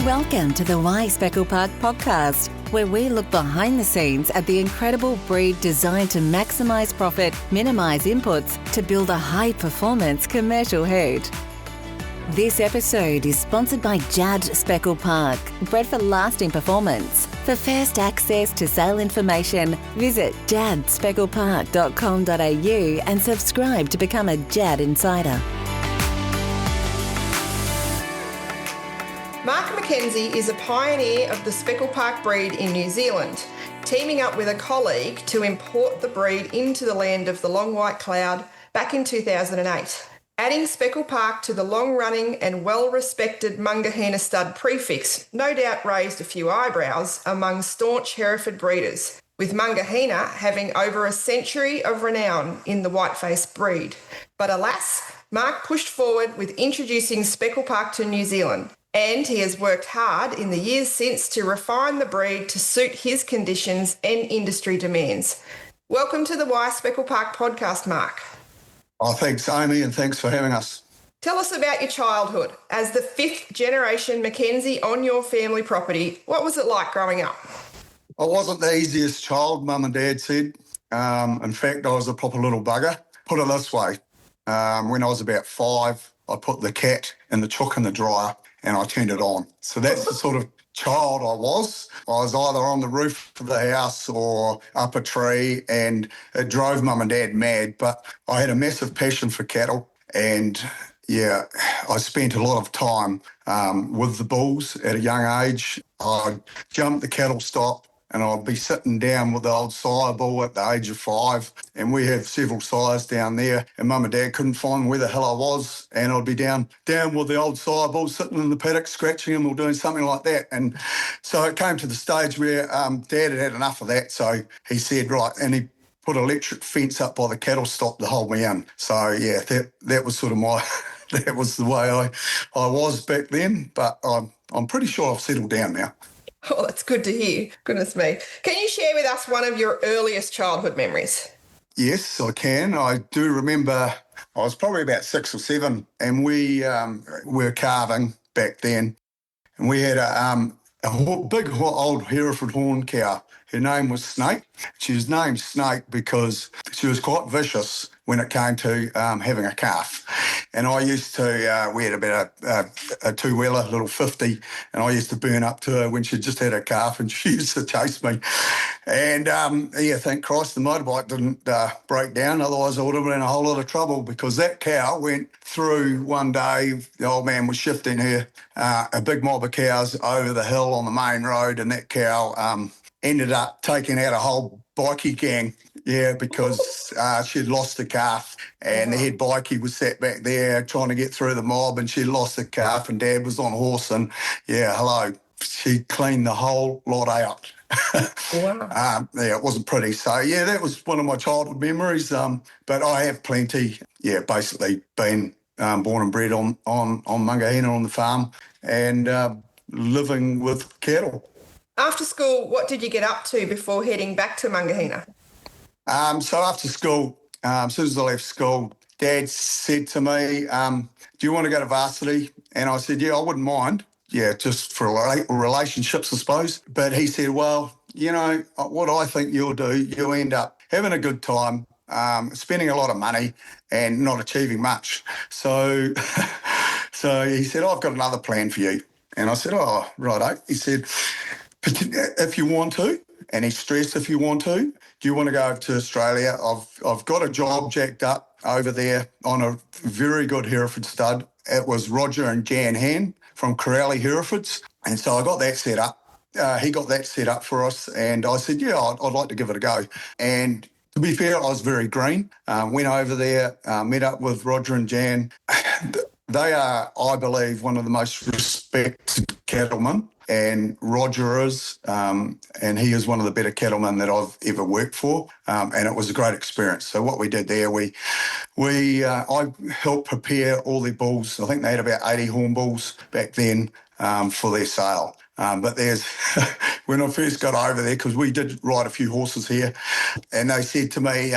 Welcome to the Speckle Park podcast, where we look behind the scenes at the incredible breed designed to maximise profit, minimise inputs to build a high-performance commercial herd. This episode is sponsored by Speckle Park, bred for lasting performance. For first access to sale information, visit jadspecklepark.com.au and subscribe to become a Jad Insider. Mark McKenzie is a pioneer of the Speckle Park breed in New Zealand, teaming up with a colleague to import the breed into the land of the long white cloud back in 2008. Adding Speckle Park to the long-running and well-respected Maungahina Stud prefix no doubt raised a few eyebrows among staunch Hereford breeders, with Maungahina having over a century of renown in the whiteface breed. But alas, Mark pushed forward with introducing Speckle Park to New Zealand, and he has worked hard in the years since to refine the breed to suit his conditions and industry demands. Welcome to the Speckle Park podcast, Mark. Oh, thanks, Amy, and thanks for having us. Tell us about your childhood. As the fifth generation McKenzie on your family property, what was it like growing up? I wasn't the easiest child, Mum and Dad said. In fact, I was a proper little bugger. Put it this way, when I was about 5, I put the cat and the chook in the dryer and I turned it on. So that's the sort of child I was. I was either on the roof of the house or up a tree, and it drove Mum and Dad mad. But I had a massive passion for cattle, and I spent a lot of time with the bulls at a young age. I'd jump the cattle stop and I'd be sitting down with the old sire bull at the age of 5, and we have several sires down there, and Mum and Dad couldn't find where the hell I was, and I'd be down with the old sire bull sitting in the paddock scratching him or doing something like that. And so it came to the stage where Dad had enough of that, so he said, right, and he put an electric fence up by the cattle stop to hold me in. So yeah, that was sort of my that was the way I was back then, but I'm pretty sure I've settled down now. Oh, that's good to hear. Goodness me. Can you share with us one of your earliest childhood memories? Yes, I can. I do remember I was probably about 6 or 7, and we were calving back then, and we had a big old Hereford horn cow. Her name was Snake. She was named Snake because she was quite vicious when it came to having a calf. And I used to, we had about a two-wheeler, little 50, and I used to burn up to her when she just had a calf, and she used to chase me. And thank Christ the motorbike didn't break down, otherwise I would have been in a whole lot of trouble, because that cow went through one day, the old man was shifting her, a big mob of cows over the hill on the main road, and that cow ended up taking out a whole bikie gang, because she'd lost the calf, and the head bikie was sat back there trying to get through the mob, and she lost the calf, and Dad was on horse, and she cleaned the whole lot out. Wow. It wasn't pretty. So that was one of my childhood memories. But I have plenty. Basically been born and bred on Maungahina on the farm, and living with cattle. After school, what did you get up to before heading back to Maungahina? So after school, as soon as I left school, Dad said to me, do you want to go to varsity? And I said, I wouldn't mind. Just for relationships, I suppose. But he said, well, what I think you'll do, you'll end up having a good time, spending a lot of money and not achieving much. So he said, I've got another plan for you. And I said, oh, righto. He said, if you want to, and he stressed if you want to, do you want to go over to Australia? I've got a job jacked up over there on a very good Hereford stud. It was Roger and Jan Han from Corrali Herefords. And so I got that set up. He got that set up for us. And I said, I'd like to give it a go. And to be fair, I was very green. Went over there, met up with Roger and Jan. They are, I believe, one of the most respected cattlemen. And Roger is, and he is one of the better cattlemen that I've ever worked for, and it was a great experience. So what we did there, I helped prepare all their bulls. I think they had about 80 horn bulls back then for their sale. But when I first got over there, because we did ride a few horses here, and they said to me,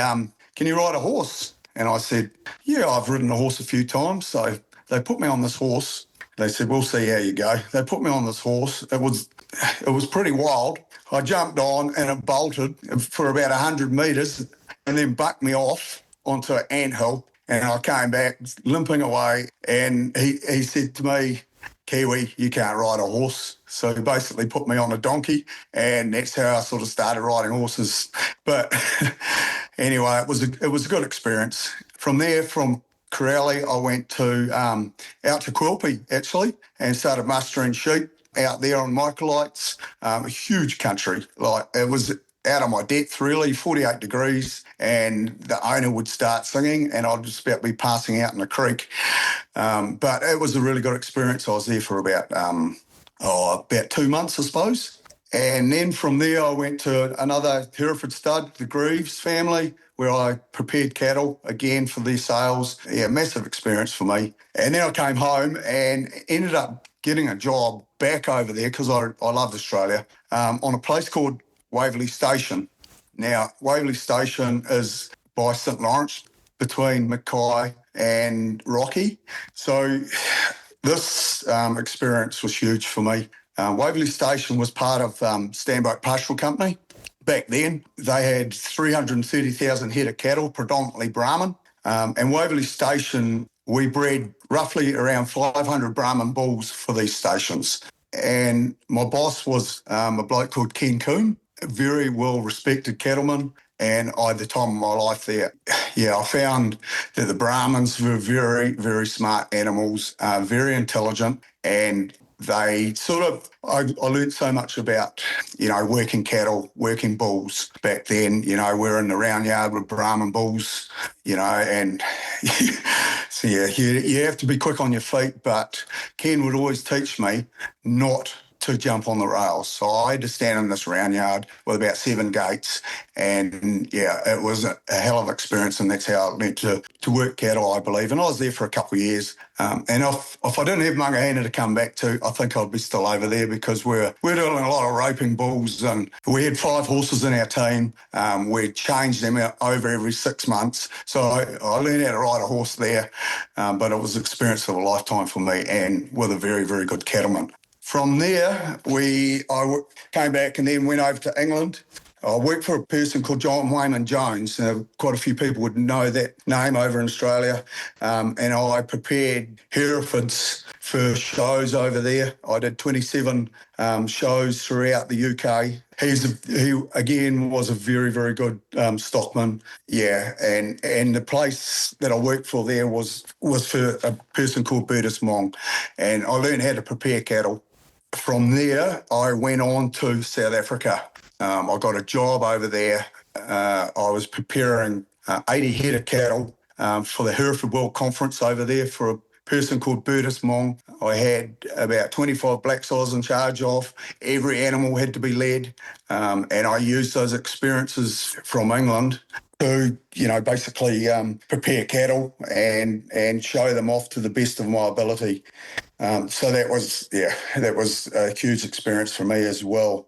can you ride a horse? And I said, I've ridden a horse a few times. So they put me on this horse. They said, we'll see how you go. They put me on this horse. It was pretty wild. I jumped on and it bolted for about 100 metres and then bucked me off onto an anthill. And I came back limping away, and he said to me, Kiwi, you can't ride a horse. So he basically put me on a donkey, and that's how I sort of started riding horses. But anyway, it was a good experience. From there, from Corrali, I went to out to Quilpie, actually, and started mustering sheep out there on microlights. A huge country. Like, it was out of my depth, really, 48 degrees, and the owner would start singing and I'd just about be passing out in the creek. But it was a really good experience. I was there for about 2 months, I suppose. And then from there, I went to another Hereford stud, the Greaves family, where I prepared cattle again for their sales. Yeah, massive experience for me. And then I came home and ended up getting a job back over there because I loved Australia, on a place called Waverley Station. Now, Waverley Station is by St Lawrence, between Mackay and Rocky. So this experience was huge for me. Waverley Station was part of Stanboat Pastoral Company. Back then, they had 330,000 head of cattle, predominantly Brahman. And Waverley Station, we bred roughly around 500 Brahman bulls for these stations. And my boss was a bloke called Ken Coombe, a very well-respected cattleman, and I had the time of my life there. Yeah, I found that the Brahmins were very, very smart animals, very intelligent, and they sort of, I learned so much about, working cattle, working bulls back then. We're in the round yard with Brahman bulls, and so yeah, you have to be quick on your feet, but Ken would always teach me not to jump on the rails. So I had to stand in this round yard with about 7 gates, and yeah, it was a hell of an experience, and that's how I learned to work cattle, I believe. And I was there for a couple of years. And if I didn't have Maungahina to come back to, I think I'd be still over there, because we're doing a lot of roping bulls, and we had 5 horses in our team. We changed them out over every 6 months. So I learned how to ride a horse there, but it was an experience of a lifetime for me, and with a very, very good cattleman. From there, I came back and then went over to England. I worked for a person called John Wayman Jones. Quite a few people would know that name over in Australia. And I prepared Herefords for shows over there. I did 27 shows throughout the UK. He again was a very, very good stockman. Yeah, and the place that I worked for there was for a person called Bertus Mong, and I learned how to prepare cattle. From there, I went on to South Africa. I got a job over there. I was preparing 80 head of cattle for the Hereford World Conference over there for a person called Bertus Mong. I had about 25 blacks I was in charge of. Every animal had to be led, and I used those experiences from England to, basically prepare cattle and show them off to the best of my ability. So that was a huge experience for me as well.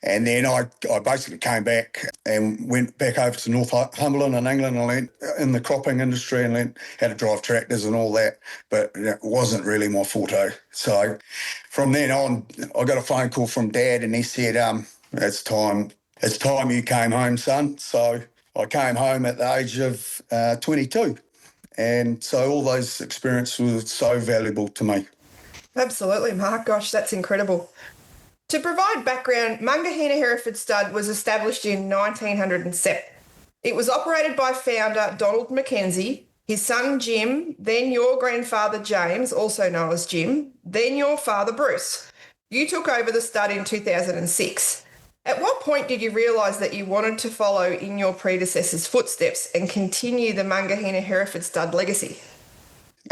And then I basically came back and went back over to Northumberland in England and learnt in the cropping industry and learnt how to drive tractors and all that, but it wasn't really my forte. So from then on, I got a phone call from Dad, and he said, it's time you came home, son. So I came home at the age of 22. And so all those experiences were so valuable to me. Absolutely, Mark. Gosh, that's incredible. To provide background, Maungahina Hereford Stud was established in 1907. It was operated by founder Donald McKenzie, his son Jim, then your grandfather James, also known as Jim, then your father Bruce. You took over the stud in 2006. At what point did you realise that you wanted to follow in your predecessors' footsteps and continue the Maungahina Hereford Stud legacy?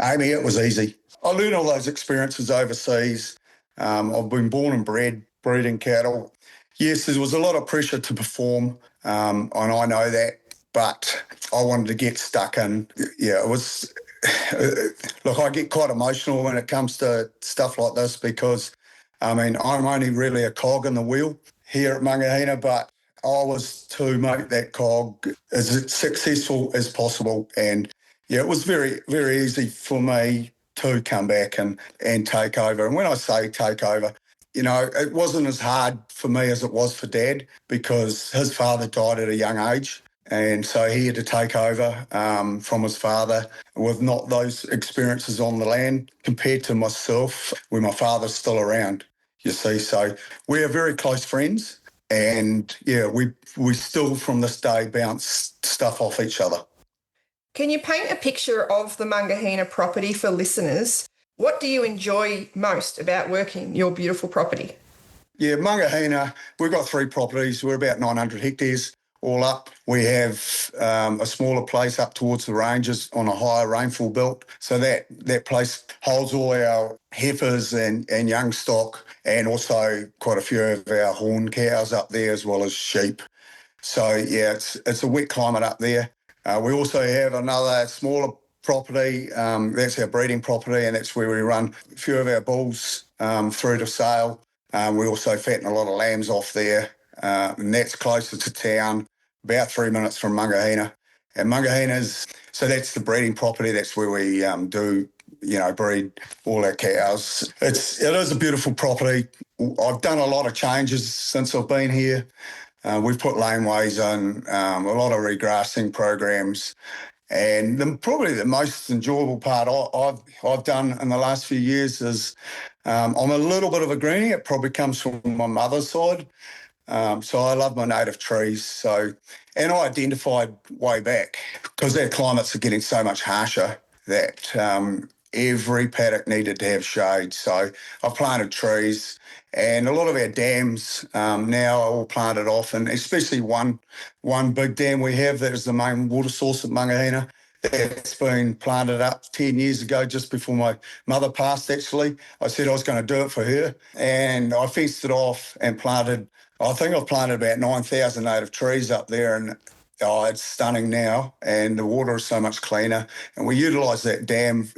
Amy, it was easy. I learned all those experiences overseas. I've been born and bred breeding cattle. Yes, there was a lot of pressure to perform, and I know that, but I wanted to get stuck in. Yeah, it was... Look, I get quite emotional when it comes to stuff like this because, I'm only really a cog in the wheel here at Maungahina, but I was to make that cog as successful as possible. And yeah, it was very, very easy for me to come back and take over. And when I say take over, it wasn't as hard for me as it was for Dad because his father died at a young age. And so he had to take over from his father with not those experiences on the land compared to myself, where my father's still around, you see. So we are very close friends. And, we still from this day bounce stuff off each other. Can you paint a picture of the Maungahina property for listeners? What do you enjoy most about working your beautiful property? Yeah, Maungahina, we've got 3 properties. We're about 900 hectares. All up. We have a smaller place up towards the ranges on a higher rainfall belt. So that place holds all our heifers and young stock and also quite a few of our horn cows up there as well as sheep. So, yeah, it's a wet climate up there. We also have another smaller property. That's our breeding property and that's where we run a few of our bulls through to sale. We also fatten a lot of lambs off there. And that's closer to town, about 3 minutes from Maungahina. And so that's the breeding property. That's where we do, breed all our cows. It is a beautiful property. I've done a lot of changes since I've been here. We've put laneways in, a lot of regrassing programs. And probably the most enjoyable part I've done in the last few years is I'm a little bit of a greenie. It probably comes from my mother's side. So I love my native trees. And I identified way back because our climates are getting so much harsher that every paddock needed to have shade. So I've planted trees and a lot of our dams now are all planted off, and especially one big dam we have that is the main water source at Maungahina. That's been planted up 10 years ago, just before my mother passed, actually. I said I was going to do it for her, and I fenced it off and planted, I think I've planted about 9,000 native trees up there, and it's stunning now, and the water is so much cleaner. And we utilise that dam.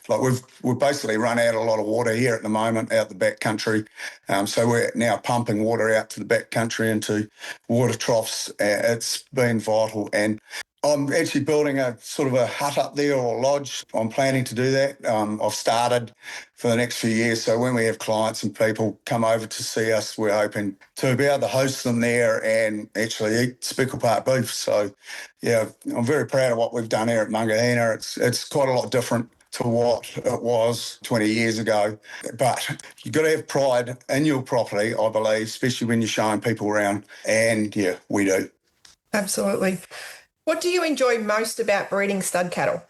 We've basically run out a lot of water here at the moment out the back country. So we're now pumping water out to the back country into water troughs. It's been vital. And I'm actually building a sort of a hut up there or a lodge. I'm planning to do that. I've started for the next few years. So when we have clients and people come over to see us, we're hoping to be able to host them there and actually eat Speckle Park beef. So, yeah, I'm very proud of what we've done here at Maungahina. It's quite a lot different to what it was 20 years ago. But you've got to have pride in your property, I believe, especially when you're showing people around. And, yeah, we do. Absolutely. What do you enjoy most about breeding stud cattle?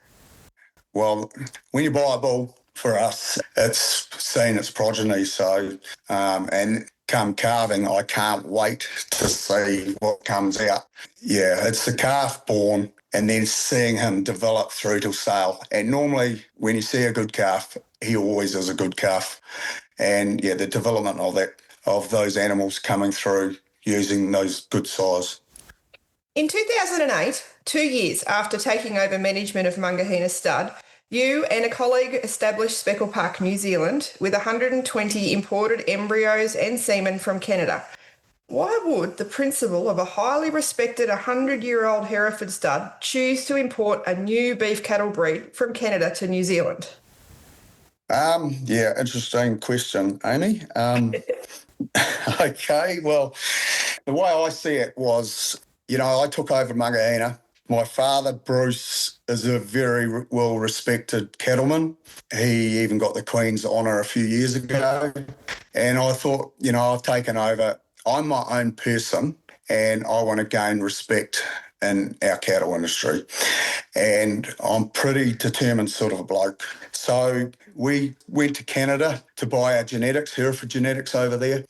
Well, when you buy a bull, for us, it's seeing its progeny. So, and come calving, I can't wait to see what comes out. Yeah, it's the calf born and then seeing him develop through to sale. And normally when you see a good calf, he always is a good calf. And yeah, the development of those animals coming through using those good size. In 2008, 2 years after taking over management of Maungahina Stud, you and a colleague established Speckle Park, New Zealand, with 120 imported embryos and semen from Canada. Why would the principal of a highly respected 100-year-old Hereford stud choose to import a new beef cattle breed from Canada to New Zealand? Yeah, interesting question, Amy. Okay, well, the way I see it was, I took over Maungahina. My father, Bruce, is a very well-respected cattleman. He even got the Queen's honour a few years ago. And I thought, I've taken over. I'm my own person and I want to gain respect in our cattle industry. And I'm pretty determined sort of a bloke. So we went to Canada to buy our genetics, Hereford genetics over there.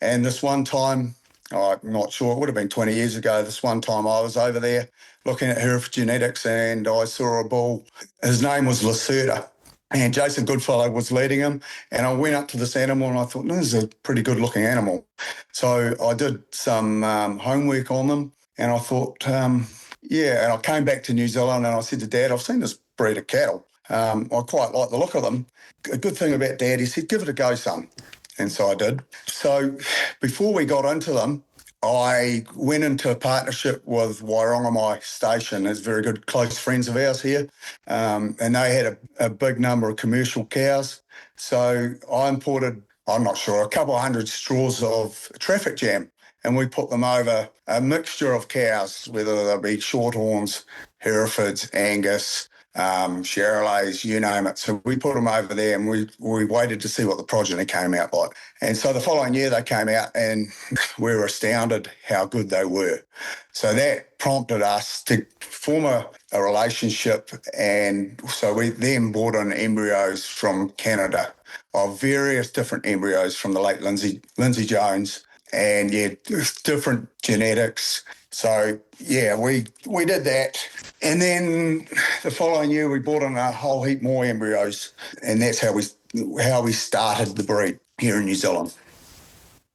And this one time, I'm not sure, it would have been 20 years ago, this one time I was over there looking at Hereford genetics and I saw a bull. His name was Lacerda and Jason Goodfellow was leading him. And I went up to this animal and I thought, this is a pretty good looking animal. So I did some homework on them and I thought, and I came back to New Zealand and I said to Dad, I've seen this breed of cattle. I quite like the look of them. A good thing about Dad, he said, give it a go, son. And so I did. So before we got into them, I went into a partnership with Wairongamai Station. There's very good close friends of ours here, and they had a big number of commercial cows. So I imported, I'm not sure, a couple of hundred straws of traffic jam, and we put them over a mixture of cows, whether they be Shorthorns, Herefords, Angus, Chevrolets, you name it. So we put them over there, and we waited to see what the progeny came out like. And so the following year they came out, and we were astounded how good they were. So that prompted us to form a relationship, and so we then brought in embryos from Canada of various different embryos from the late Lindsay Jones, and different genetics. So we did that, and then the following year we brought in a whole heap more embryos, and that's how we started the breed here in New Zealand.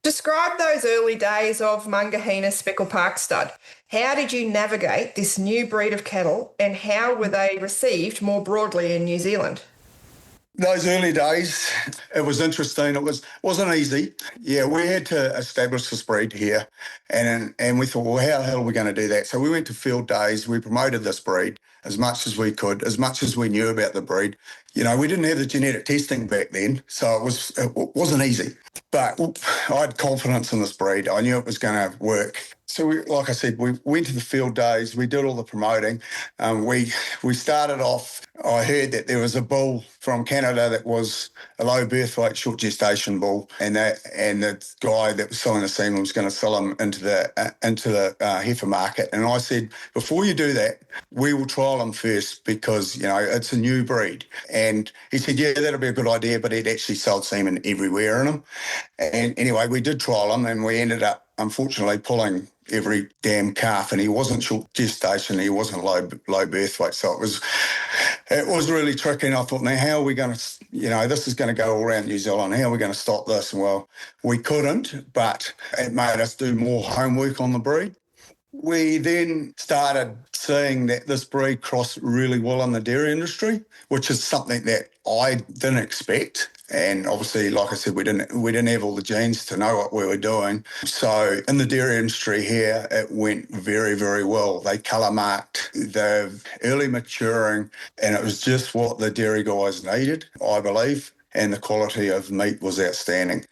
Describe those early days of Maungahina Speckle Park Stud. How did you navigate this new breed of cattle, and how were they received more broadly in New Zealand? Those early days, it was interesting. It wasn't easy. Yeah, we had to establish this breed here, and we thought, well, how the hell are we going to do that? So we went to field days. We promoted this breed as much as we could, as much as we knew about the breed. You know, we didn't have the genetic testing back then, so it wasn't easy. But I had confidence in this breed. I knew it was going to work. So, like I said, we went to the field days. We did all the promoting. We started off. I heard that there was a bull from Canada that was a low birth weight, short gestation bull, and the guy that was selling the semen was going to sell him into the heifer market. And I said, before you do that, we will trial him first because it's a new breed. And he said, yeah, that'll be a good idea, but he'd actually sold semen everywhere in him. And anyway, we did trial him, and we ended up, unfortunately, pulling every damn calf, and he wasn't short gestation, he wasn't low birth weight, so it was really tricky. And I thought, now how are we going to, this is going to go all around New Zealand, how are we going to stop this? And well, we couldn't, but it made us do more homework on the breed. We then started seeing that this breed crossed really well in the dairy industry, which is something that I didn't expect. And obviously, like I said, we didn't have all the genes to know what we were doing. So in the dairy industry here, it went very, very well. They colour marked, they're early maturing, and it was just what the dairy guys needed, I believe. And the quality of meat was outstanding.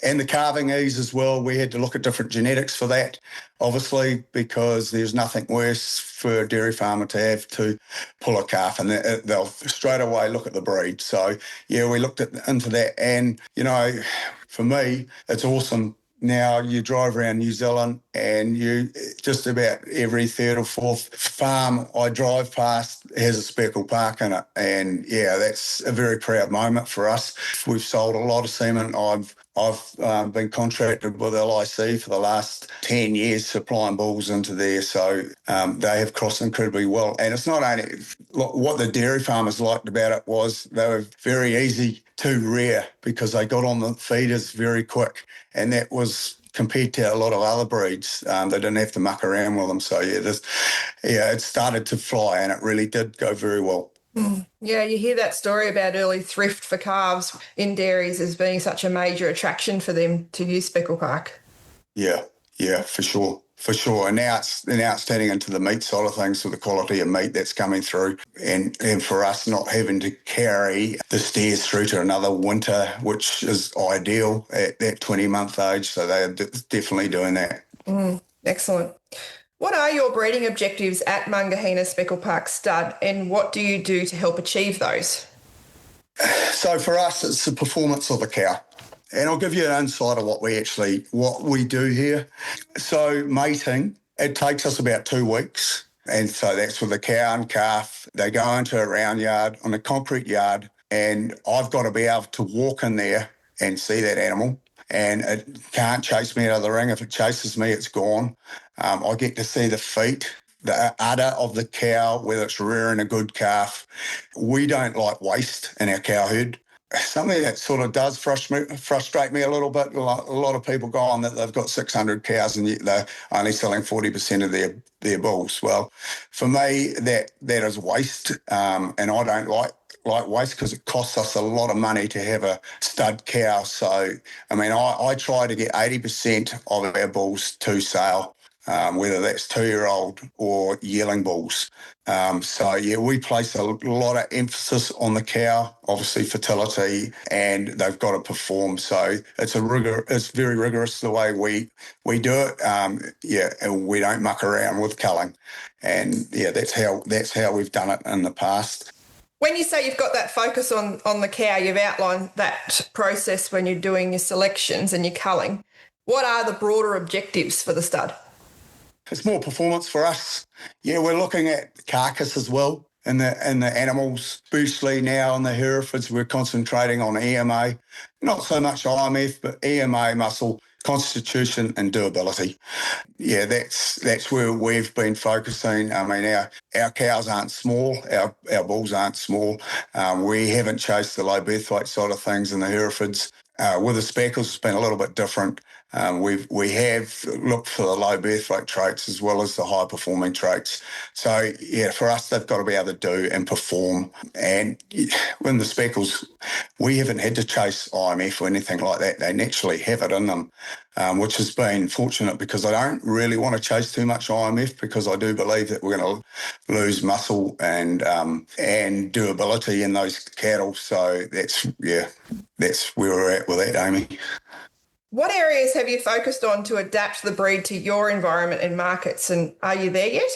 And the calving ease as well, we had to look at different genetics for that, obviously, because there's nothing worse for a dairy farmer to have to pull a calf, and they'll straight away look at the breed. So, yeah, we looked into that. And, for me, it's awesome. Now you drive around New Zealand and you just about every third or fourth farm I drive past has a Speckle Park in it. And yeah, that's a very proud moment for us. We've sold a lot of semen. I've been contracted with LIC for the last 10 years supplying bulls into there. So they have crossed incredibly well. And it's not only what the dairy farmers liked about it was they were very easy to rear because they got on the feeders very quick. And that was compared to a lot of other breeds. They didn't have to muck around with them. So it started to fly, and it really did go very well. Yeah, you hear that story about early thrift for calves in dairies as being such a major attraction for them to use Speckle Park. Yeah, for sure. And now it's turning into the meat side of things, so the quality of meat that's coming through. And for us not having to carry the steers through to another winter, which is ideal at that 20-month age. So they're definitely doing that. Excellent. What are your breeding objectives at Maungahina Speckle Park Stud, and what do you do to help achieve those? So for us, it's the performance of the cow. And I'll give you an insight of what we do here. So mating, it takes us about 2 weeks. And so that's with the cow and calf. They go into a round yard on a concrete yard, and I've got to be able to walk in there and see that animal. And it can't chase me out of the ring. If it chases me, it's gone. I get to see the feet, the udder of the cow, whether it's rearing a good calf. We don't like waste in our cow herd. Something that sort of does frustrate me a little bit. A lot of people go on that they've got 600 cows and yet they're only selling 40% of their bulls. Well, for me, that is waste, and I don't like waste because it costs us a lot of money to have a stud cow. So, I mean, I try to get 80% of our bulls to sale, whether that's 2-year-old or yearling bulls. We place a lot of emphasis on the cow, obviously fertility, and they've got to perform. So it's very rigorous the way we do it. And we don't muck around with culling. And that's how we've done it in the past. When you say you've got that focus on the cow, you've outlined that process when you're doing your selections and your culling. What are the broader objectives for the stud? It's more performance for us. Yeah, we're looking at the carcass as well and the animals. Especially now in the Herefords, we're concentrating on EMA, not so much IMF, but EMA, muscle, constitution and durability. Yeah, that's where we've been focusing. I mean, our cows aren't small, our bulls aren't small. We haven't chased the low birth weight side of things in the Herefords. With the Speckles, it's been a little bit different. We have looked for the low birth weight traits as well as the high performing traits. So for us, they've got to be able to do and perform. And when the Speckles, we haven't had to chase IMF or anything like that. They naturally have it in them, which has been fortunate because I don't really want to chase too much IMF because I do believe that we're going to lose muscle and durability in those cattle. So that's where we're at with that, Amy. What areas have you focused on to adapt the breed to your environment and markets, and are you there yet?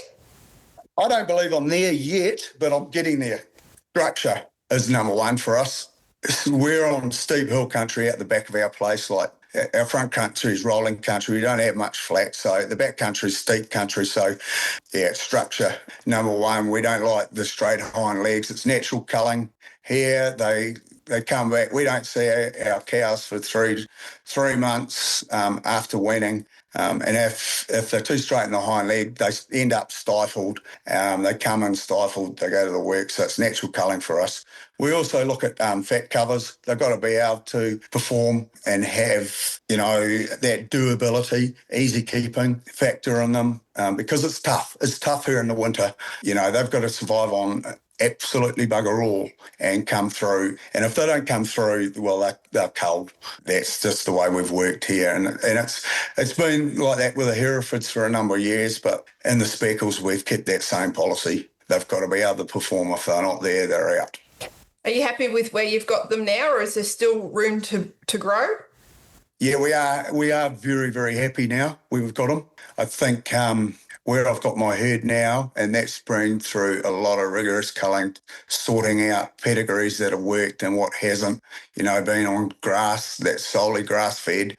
I don't believe I'm there yet, but I'm getting there. Structure is number one for us. We're on steep hill country at the back of our place. Like our front country is rolling country. We don't have much flat, so the back country is steep country. So, structure, number one. We don't like the straight hind legs. It's natural culling. Here, they come back. We don't see our cows for three months after weaning. And if they're too straight in the hind leg, they end up stifled. They come in stifled, they go to the work. So it's natural culling for us. We also look at fat covers. They've got to be able to perform and have, that durability, easy keeping factor in them because it's tough. It's tough here in the winter. They've got to survive on absolutely bugger all and come through. And if they don't come through, well, they're cold. That's just the way we've worked here. And it's been like that with the Herefords for a number of years, but in the Speckles, we've kept that same policy. They've got to be able to perform. If they're not there, they're out. Are you happy with where you've got them now, or is there still room to grow? Yeah, we are very, very happy now. We've got them. I think where I've got my herd now, and that's been through a lot of rigorous culling, sorting out pedigrees that have worked and what hasn't, been on grass that's solely grass-fed.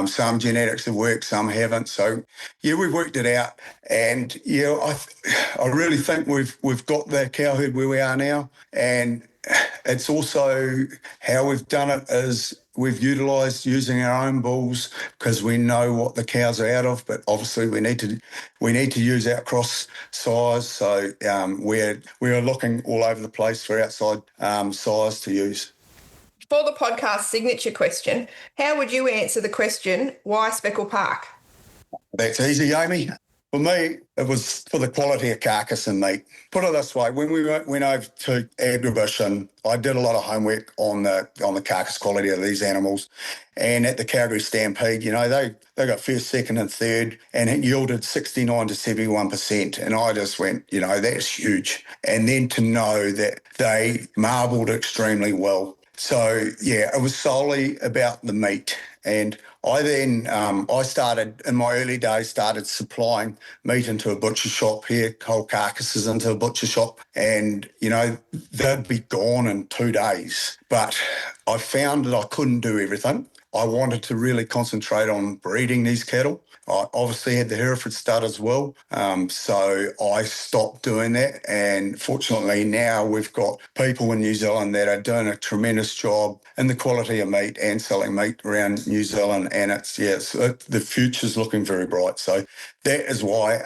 Some genetics have worked, some haven't. So, we've worked it out. And, I really think we've got the cow herd where we are now. And it's also how we've done it is we've utilised using our own bulls because we know what the cows are out of, but obviously we need to use our cross size. So we're looking all over the place for outside size to use. For the podcast signature question, how would you answer the question, why Speckle Park? That's easy, Amy. For me, it was for the quality of carcass and meat. Put it this way, when we went over to Agribition, I did a lot of homework on the carcass quality of these animals. And at the Calgary Stampede, they got first, second and third, and it yielded 69 to 71%. And I just went, that's huge. And then to know that they marbled extremely well. So, it was solely about the meat. And I then, I started, in my early days, started supplying meat into a butcher shop here, whole carcasses into a butcher shop. And, they'd be gone in 2 days. But I found that I couldn't do everything. I wanted to really concentrate on breeding these cattle. I obviously had the Hereford stud as well. So I stopped doing that. And fortunately now we've got people in New Zealand that are doing a tremendous job in the quality of meat and selling meat around New Zealand. And the future's looking very bright. So that is why,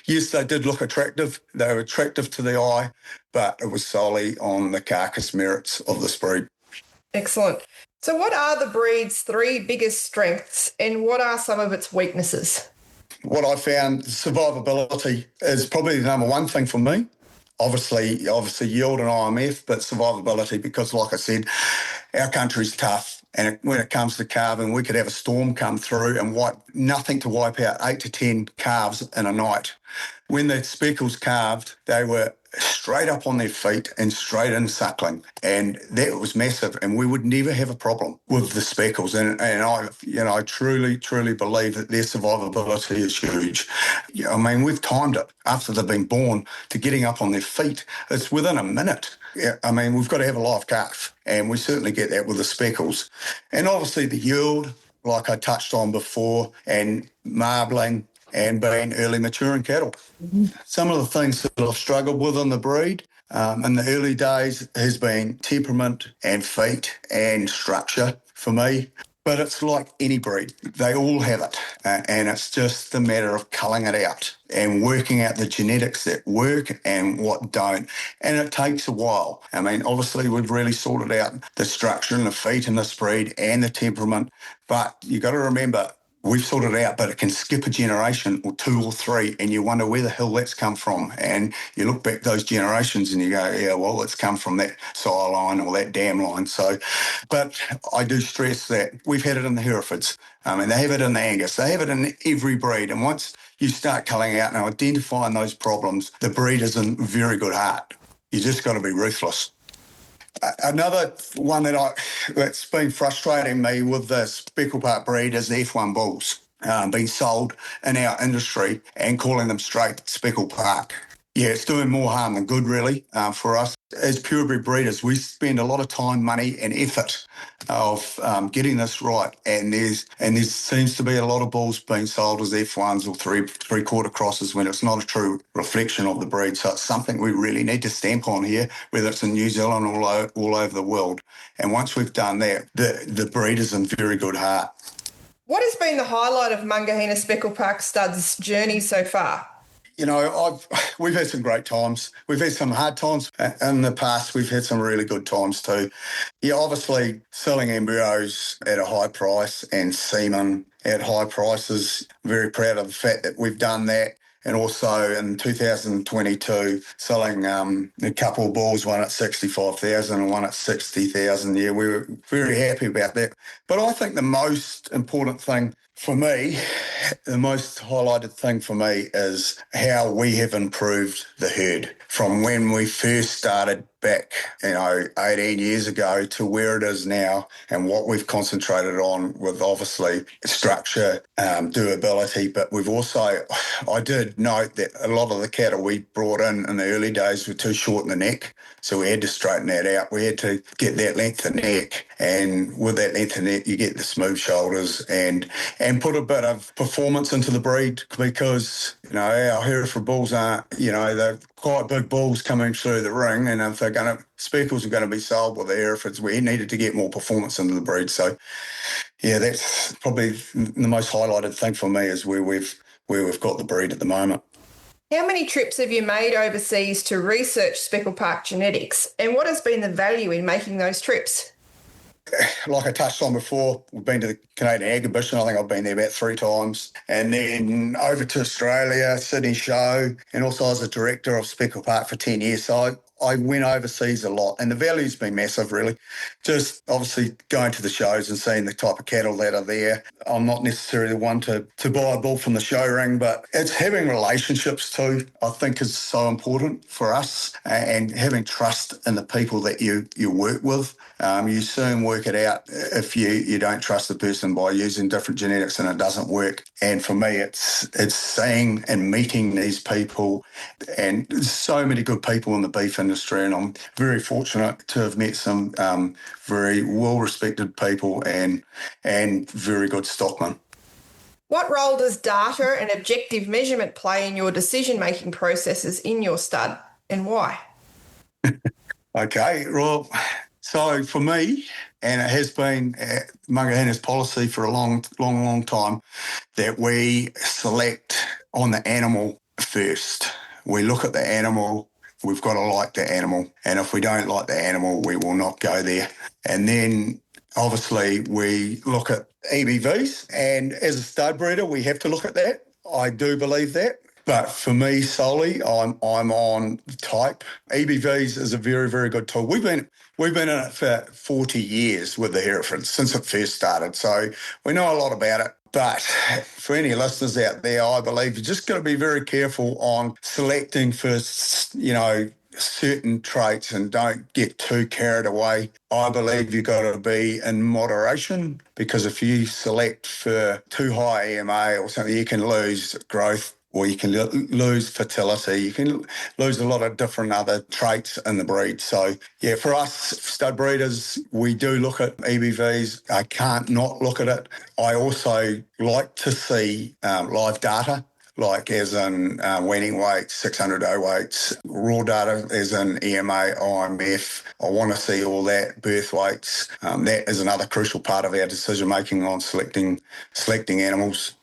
yes, they did look attractive. They were attractive to the eye, but it was solely on the carcass merits of this breed. Excellent. So what are the breed's 3 biggest strengths and what are some of its weaknesses? What I found, survivability is probably the number one thing for me. Obviously yield and IMF, but survivability, because like I said, our country's tough. And when it comes to calving, we could have a storm come through and nothing to wipe out 8 to 10 calves in a night. When the speckles calved, they were straight up on their feet and straight in suckling. And that was massive. And we would never have a problem with the speckles. And I truly, truly believe that their survivability is huge. I mean, we've timed it after they've been born to getting up on their feet. It's within a minute. I mean, we've got to have a live calf. And we certainly get that with the speckles. And obviously the yield, like I touched on before, and marbling, and being early maturing cattle. Mm-hmm. Some of the things that I've struggled with in the breed in the early days has been temperament and feet and structure for me. But it's like any breed. They all have it. And it's just a matter of culling it out and working out the genetics that work and what don't. And it takes a while. I mean, obviously, we've really sorted out the structure and the feet in this breed and the temperament. But you got to remember, we've sorted it out, but it can skip a generation or 2 or 3, and you wonder where the hell that's come from. And you look back those generations and you go, yeah, well, it's come from that sire line or that dam line. So, but I do stress that we've had it in the Herefords. And they have it in the Angus. They have it in every breed. And once you start culling out and identifying those problems, the breed is in very good heart. You just got to be ruthless. Another one that's been frustrating me with the Speckle Park breed is the F1 bulls being sold in our industry and calling them straight Speckle Park. Yeah, it's doing more harm than good, really, for us. As purebred breeders, we spend a lot of time, money and effort of getting this right. And there seems to be a lot of bulls being sold as F1s or three-quarter crosses when it's not a true reflection of the breed. So it's something we really need to stamp on here, whether it's in New Zealand or all over the world. And once we've done that, the breed is in very good heart. What has been the highlight of Maungahina Speckle Park Stud's journey so far? You know, we've had some great times. We've had some hard times in the past. We've had some really good times too. Yeah, obviously selling embryos at a high price and semen at high prices. Very proud of the fact that we've done that. And also in 2022, selling a couple of bulls, one at 65,000 and one at 60,000. Yeah, we were very happy about that. But I think the most important thing for me, the most highlighted thing for me is how we have improved the herd from when we first started back, 18 years ago to where it is now, and what we've concentrated on with obviously structure, durability. But we've also, I did note that a lot of the cattle we brought in the early days were too short in the neck. So we had to straighten that out. We had to get that length of neck. And with that length of neck, you get the smooth shoulders and put a bit of performance into the breed, because, our Hereford bulls aren't, they're quite big bulls coming through the ring. And if speckles are going to be sold with the Herefords, we needed to get more performance into the breed. So, yeah, that's probably the most highlighted thing for me, is where we've got the breed at the moment. How many trips have you made overseas to research Speckle Park genetics, and what has been the value in making those trips? Like I touched on before, we've been to the Canadian Exhibition. I think I've been there about 3 times. And then over to Australia, Sydney show, and also I was a director of Speckle Park for 10 years. So I went overseas a lot, and the value's been massive, really. Just obviously going to the shows and seeing the type of cattle that are there. I'm not necessarily the one to buy a bull from the show ring, but it's having relationships too, I think, is so important for us, and having trust in the people that you work with. You soon work it out if you don't trust the person by using different genetics and it doesn't work. And for me, it's seeing and meeting these people, and there's so many good people in the beef industry, and I'm very fortunate to have met some very well-respected people and very good stockmen. What role does data and objective measurement play in your decision-making processes in your stud, and why? Okay, well, so for me, and it has been Maungahina's policy for a long time, that we select on the animal first. We look at the animal. We've got to like the animal. And if we don't like the animal, we will not go there. And then obviously we look at EBVs. And as a stud breeder, we have to look at that. I do believe that. But for me solely, I'm on the type. EBVs is a very, very good tool. We've been in it for 40 years with the Hereford since it first started, so we know a lot about it. But for any listeners out there, I believe you just got to be very careful on selecting for, certain traits and don't get too carried away. I believe you've got to be in moderation, because if you select for too high EMA or something, you can lose growth, or you can lose fertility. You can lose a lot of different other traits in the breed. So, yeah, for us stud breeders, we do look at EBVs. I can't not look at it. I also like to see live data, like as in weaning weights, 600 weights, raw data as in EMA, IMF. I want to see all that, birth weights. That is another crucial part of our decision making on selecting animals.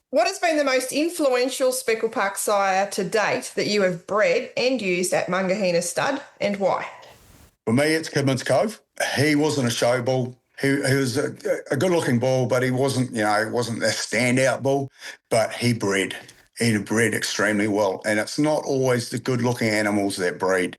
What has been the most influential Speckle Park sire to date that you have bred and used at Maungahina Stud, and why? For me, it's Kidman's Cove. He wasn't a show bull. He was a good-looking bull, but he wasn't a standout bull, but he bred. He bred extremely well, and it's not always the good-looking animals that breed.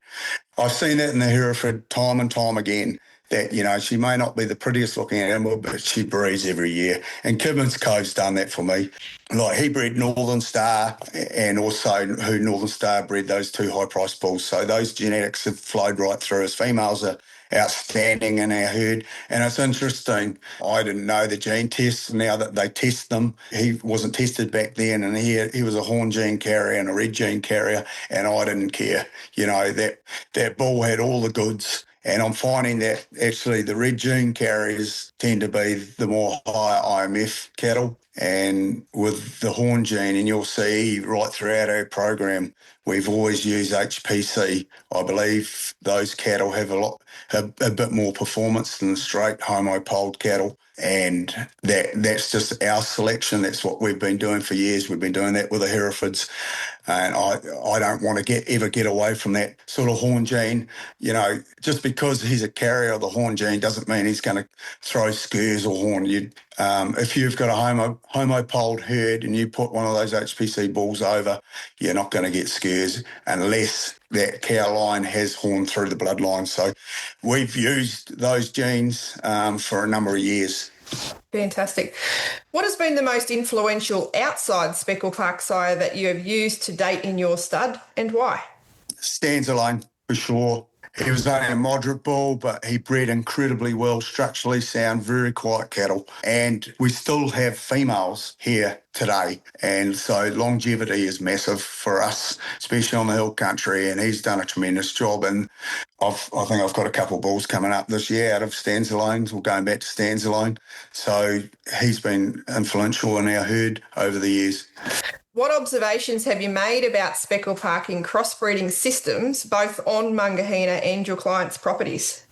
I've seen that in the Hereford time and time again, that, she may not be the prettiest looking animal, but she breeds every year. And Kidman's Cove's done that for me. Like, he bred Northern Star, and also who Northern Star bred those two high-priced bulls. So those genetics have flowed right through. His females are outstanding in our herd. And it's interesting, I didn't know the gene tests. Now that they test them, he wasn't tested back then, and he was a horn gene carrier and a red gene carrier, and I didn't care. That bull had all the goods. And I'm finding that actually the red gene carriers tend to be the more high IMF cattle, and with the horn gene, and you'll see right throughout our program, we've always used HPC. I believe those cattle have a bit more performance than the straight homo-polled cattle, and that's just our selection. That's what we've been doing for years. We've been doing that with the Herefords, and I don't want to ever get away from that sort of horn gene. Just because he's a carrier of the horn gene doesn't mean he's going to throw skurs or horn. If you've got a homo-polled herd and you put one of those HPC bulls over, you're not going to get skurs unless that cow line has horn through the bloodline. So we've used those genes for a number of years. Fantastic. What has been the most influential outside Speckle Park sire that you have used to date in your stud, and why? Stands alone, for sure. He was only a moderate bull, but he bred incredibly well, structurally sound, very quiet cattle. And we still have females here today. And so longevity is massive for us, especially on the hill country. And he's done a tremendous job. And I think I've got a couple of bulls coming up this year out of Stanzalones, or going back to Stanzalone. So he's been influential in our herd over the years. What observations have you made about Speckle Park in crossbreeding systems, both on Maungahina and your clients' properties?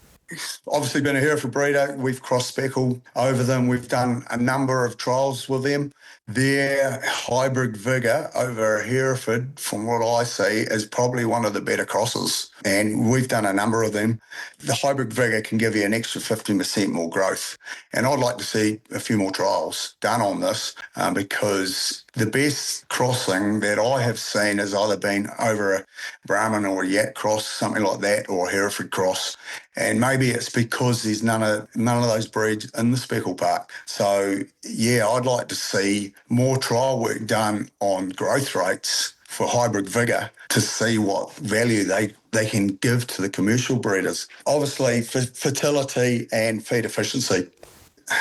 Obviously been a Hereford breeder. We've cross-speckled over them. We've done a number of trials with them. Their hybrid vigour over Hereford, from what I see, is probably one of the better crosses. And we've done a number of them. The hybrid vigour can give you an extra 15% more growth. And I'd like to see a few more trials done on this because the best crossing that I have seen has either been over a Brahman or a Yak cross, something like that, or a Hereford cross. And maybe it's because there's none of those breeds in the Speckle Park. So, yeah, I'd like to see more trial work done on growth rates for hybrid vigour to see what value they can give to the commercial breeders. Obviously, fertility and feed efficiency.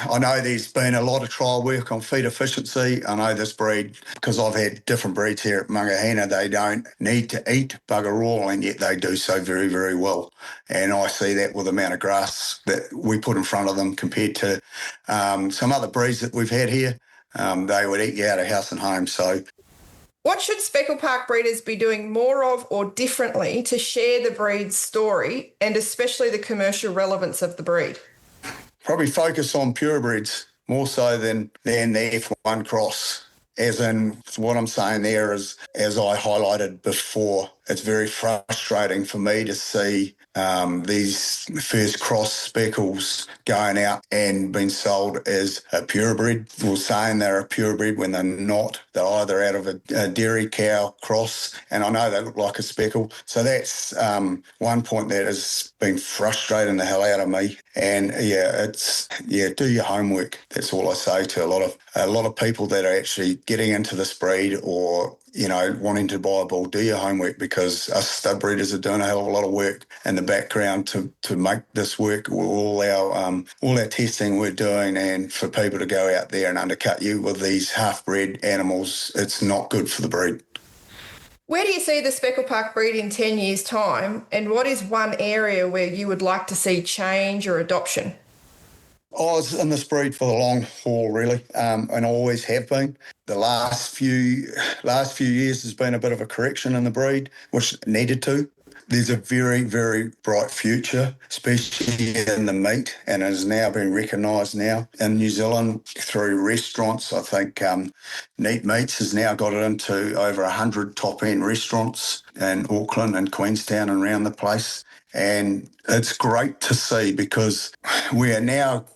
I know there's been a lot of trial work on feed efficiency. I know this breed, because I've had different breeds here at Maungahina, they don't need to eat bugger all, and yet they do so very, very well. And I see that with the amount of grass that we put in front of them compared to some other breeds that we've had here. They would eat you out of house and home. So, what should Speckle Park breeders be doing more of or differently to share the breed's story, and especially the commercial relevance of the breed? Probably focus on purebreds more so than the F1 cross. As in, what I'm saying there is, as I highlighted before, it's very frustrating for me to see these first cross speckles going out and being sold as a purebred, or saying they're a purebred when they're not. They're either out of a dairy cow cross, and I know they look like a speckle. So that's one point that has been frustrating the hell out of me. And do your homework. That's all I say to a lot of people that are actually getting into this breed, or wanting to buy a bull. Do your homework, because us stud breeders are doing a hell of a lot of work in the background to make this work. All our testing we're doing, and for people to go out there and undercut you with these half-bred animals, it's not good for the breed. Where do you see the Speckle Park breed in 10 years' time, and what is one area where you would like to see change or adoption? I was in this breed for the long haul, really, and I always have been. The last few years has been a bit of a correction in the breed, which needed to. There's a very, very bright future, especially in the meat, and is now being recognised now in New Zealand through restaurants. I think Neat Meats has now got it into over 100 top-end restaurants in Auckland and Queenstown and around the place. And it's great to see, because we are now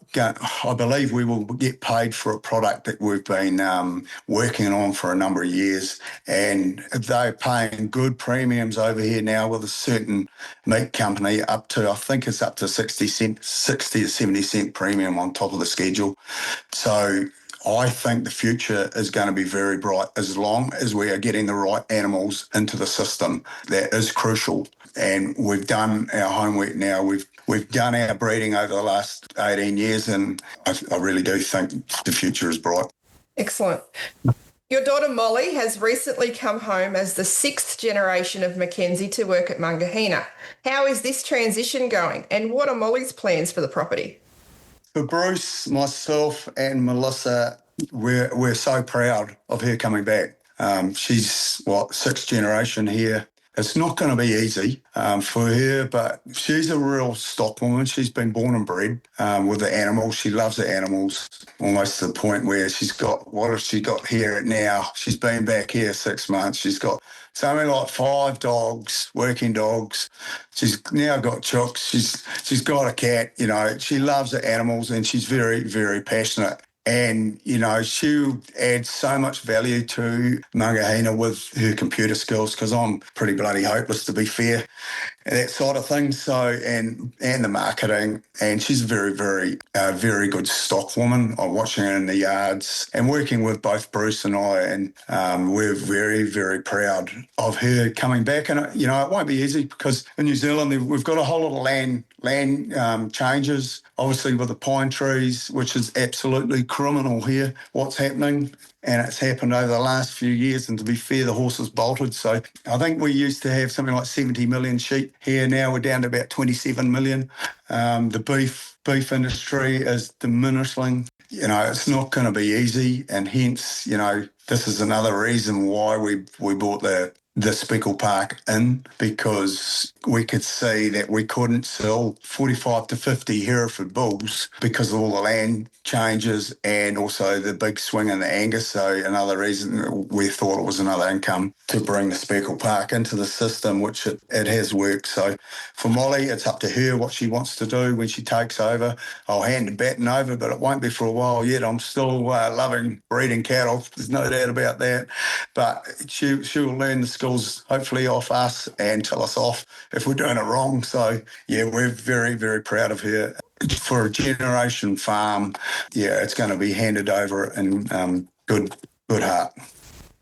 I believe we will get paid for a product that we've been working on for a number of years, and they're paying good premiums over here now with a certain meat company up to, I think it's up to 60 to 70 cent premium on top of the schedule. So I think the future is going to be very bright as long as we are getting the right animals into the system. That is crucial. And we've done our homework now. We've done our breeding over the last 18 years, and I really do think the future is bright. Excellent. Your daughter Molly has recently come home as the 6th generation of McKenzie to work at Maungahina. How is this transition going, and what are Molly's plans for the property? For Bruce, myself and Melissa, we're so proud of her coming back. She's, 6th generation here. It's not going to be easy for her, but she's a real stock woman. She's been born and bred with the animals. She loves the animals, almost to the point where she's got, what has she got here now? She's been back here 6 months. She's got something like 5 dogs, working dogs. She's now got chooks. She's got a cat. She loves the animals, and she's very, very passionate. And, she'll add so much value to Maungahina with her computer skills, because I'm pretty bloody hopeless, to be fair, that side of things. So, and the marketing. And she's a very, very, very good stock woman. I'm watching her in the yards and working with both Bruce and I. And we're very, very proud of her coming back. And, it won't be easy, because in New Zealand, we've got a whole lot of land changes, obviously with the pine trees, which is absolutely criminal here, what's happening. And it's happened over the last few years. And to be fair, the horses bolted. So I think we used to have something like 70 million sheep here. Now we're down to about 27 million. The beef industry is diminishing. It's not going to be easy. And hence, this is another reason why we bought the Speckle Park in, because we could see that we couldn't sell 45 to 50 Hereford bulls because of all the land changes and also the big swing in the Angus. So another reason we thought it was another income to bring the Speckle Park into the system, which it has worked. So for Molly, it's up to her what she wants to do when she takes over. I'll hand the baton over, but it won't be for a while yet. I'm still loving breeding cattle. There's no doubt about that. But she'll learn the skills, hopefully, off us and tell us off if we're doing it wrong. So, yeah, we're very, very proud of her. For a generation farm, yeah, it's going to be handed over in good heart.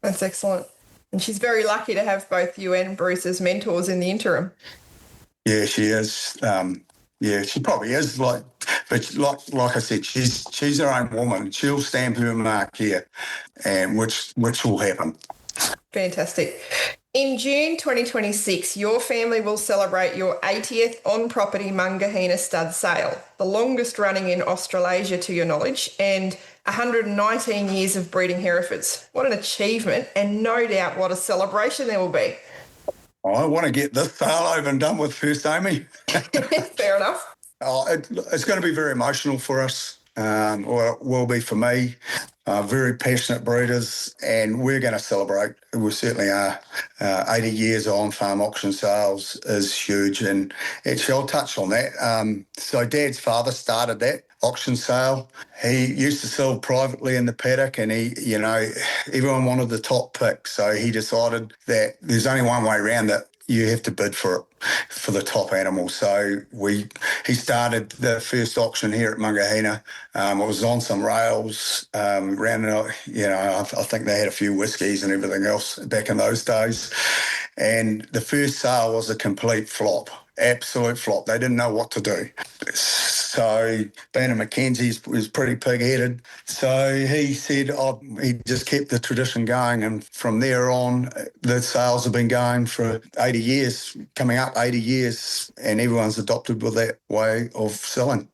That's excellent. And she's very lucky to have both you and Bruce as mentors in the interim. Yeah, she is. She probably is. But like I said, she's her own woman. She'll stamp her mark here, and which will happen. Fantastic. In June 2026, your family will celebrate your 80th on-property Maungahina Stud sale, the longest running in Australasia to your knowledge, and 119 years of breeding Herefords. What an achievement, and no doubt what a celebration there will be. I want to get this sale over and done with first, Amy. Fair enough. It's going to be very emotional for us. or it will be for me. Very passionate breeders, and we're going to celebrate. We certainly are. 80 years on farm auction sales is huge, and actually I'll touch on that. So Dad's father started that auction sale. He used to sell privately in the paddock, and everyone wanted the top pick. So he decided that there's only one way around that. You have to bid for it, for the top animal. So he started the first auction here at Maungahina. It was on some rails, ran out, I think they had a few whiskies and everything else back in those days. And the first sale was a complete flop, absolute flop. They didn't know what to do. So being a McKenzie was pretty pig-headed. So he said he just kept the tradition going, and from there on, the sales have been going for 80 years, coming up 80 years, and everyone's adopted with that way of selling.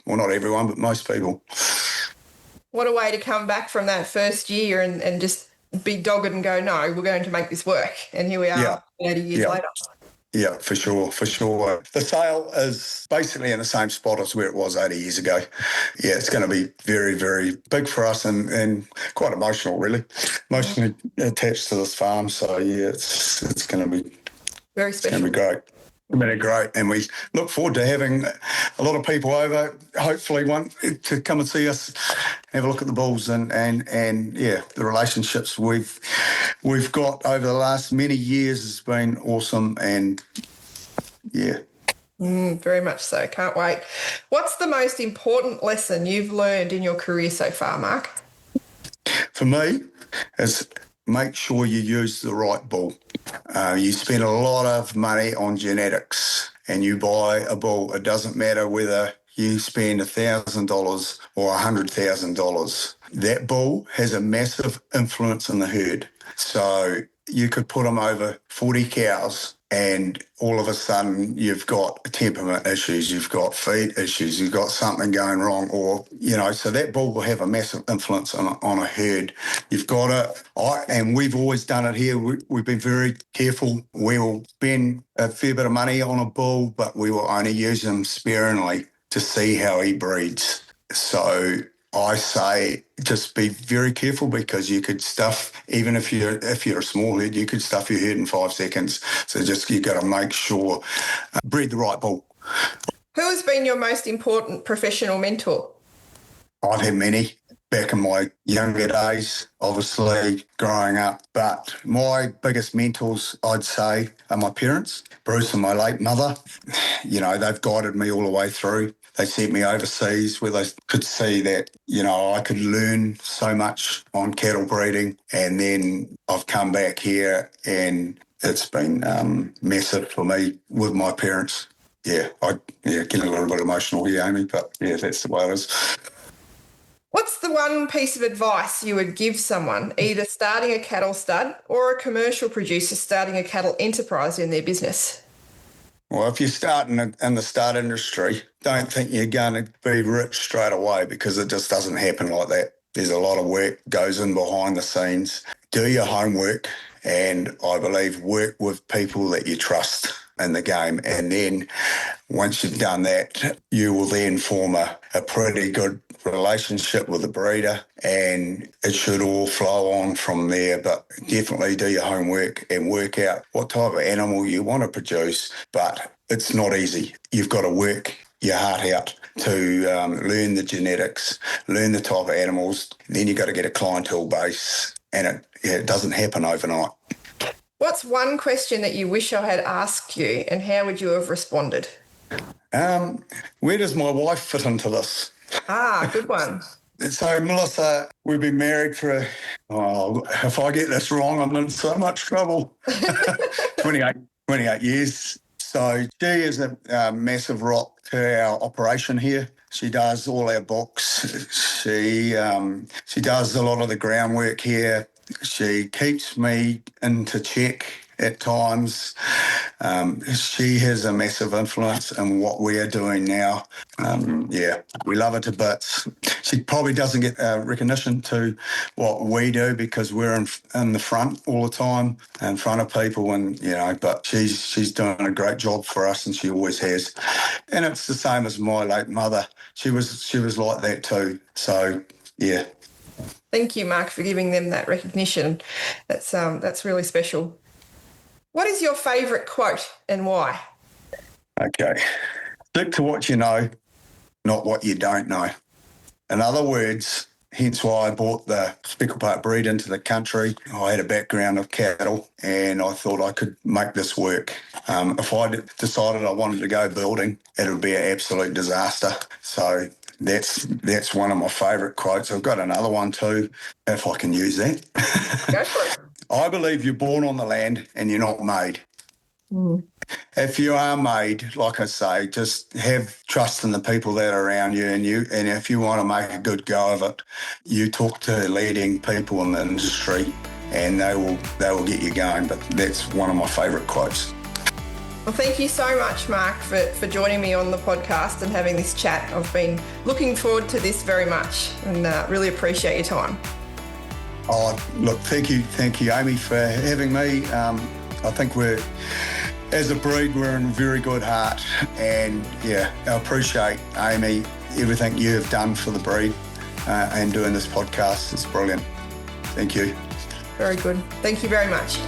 Well, not everyone, but most people. What a way to come back from that first year and just be dogged and go, no, we're going to make this work. And here we are 80 years later. Yeah, for sure. The sale is basically in the same spot as where it was 80 years ago. Yeah, it's going to be very, very big for us and quite emotional, really. Emotionally attached to this farm. So, yeah, it's going to be very special. It's going to be great. Great, and we look forward to having a lot of people over, hopefully want to come and see us, have a look at the bulls and the relationships we've got over the last many years has been awesome, and very much so. Can't wait. What's the most important lesson you've learned in your career so far, Mark? For me, is make sure you use the right bull. You spend a lot of money on genetics and you buy a bull. It doesn't matter whether you spend $1,000 or $100,000. That bull has a massive influence in the herd. So you could put them over 40 cows and all of a sudden you've got temperament issues, you've got feed issues, you've got something going wrong, or, so that bull will have a massive influence on a herd. You've got to, and we've always done it here, we've been very careful. We will spend a fair bit of money on a bull, but we will only use him sparingly to see how he breeds. So I say just be very careful, because you could stuff, even if you're a small herd, you could stuff your herd in 5 seconds. So you got to make sure, breed the right bull. Who has been your most important professional mentor? I've had many back in my younger days, obviously growing up, but my biggest mentors, I'd say, are my parents, Bruce and my late mother. They've guided me all the way through. They sent me overseas where they could see that, I could learn so much on cattle breeding. And then I've come back here and it's been massive for me with my parents. Getting a little bit emotional here, Amy, but yeah, that's the way it is. What's the one piece of advice you would give someone either starting a cattle stud or a commercial producer starting a cattle enterprise in their business? Well, if you're starting in the stud industry, don't think you're going to be rich straight away, because it just doesn't happen like that. There's a lot of work goes in behind the scenes. Do your homework, and I believe work with people that you trust in the game. And then once you've done that, you will then form a pretty good relationship with the breeder, and it should all flow on from there. But definitely do your homework and work out what type of animal you want to produce. But it's not easy. You've got to work your heart out to learn the genetics, learn the type of animals. Then you've got to get a clientele base, and it doesn't happen overnight. What's one question that you wish I had asked you, and how would you have responded? Where does my wife fit into this? Good one. So, Melissa, we've been married for, if I get this wrong, I'm in so much trouble. 28 years. So she is a massive rock to our operation here. She does all our books. She does a lot of the groundwork here. She keeps me into check at times. She has a massive influence in what we are doing now. We love her to bits. She probably doesn't get recognition to what we do because we're in the front all the time, in front of people, and but she's doing a great job for us, and she always has. And it's the same as my late mother. She was like that too. So yeah. Thank you, Mark, for giving them that recognition. That's really special. What is your favourite quote and why? Okay. Stick to what you know, not what you don't know. In other words, hence why I brought the Speckle Park breed into the country. I had a background of cattle and I thought I could make this work. If I decided I wanted to go building, it would be an absolute disaster. So that's one of my favourite quotes. I've got another one too, if I can use that. Go for it. I believe you're born on the land and you're not made. Mm. If you are made, like I say, just have trust in the people that are around you, and if you want to make a good go of it, you talk to leading people in the industry and they will get you going. But that's one of my favourite quotes. Well, thank you so much, Mark, for joining me on the podcast and having this chat. I've been looking forward to this very much and really appreciate your time. Oh, look, thank you, Amy, for having me. I think as a breed, we're in very good heart, and I appreciate, Amy, everything you have done for the breed and doing this podcast. It's brilliant. Thank you. Very good. Thank you very much.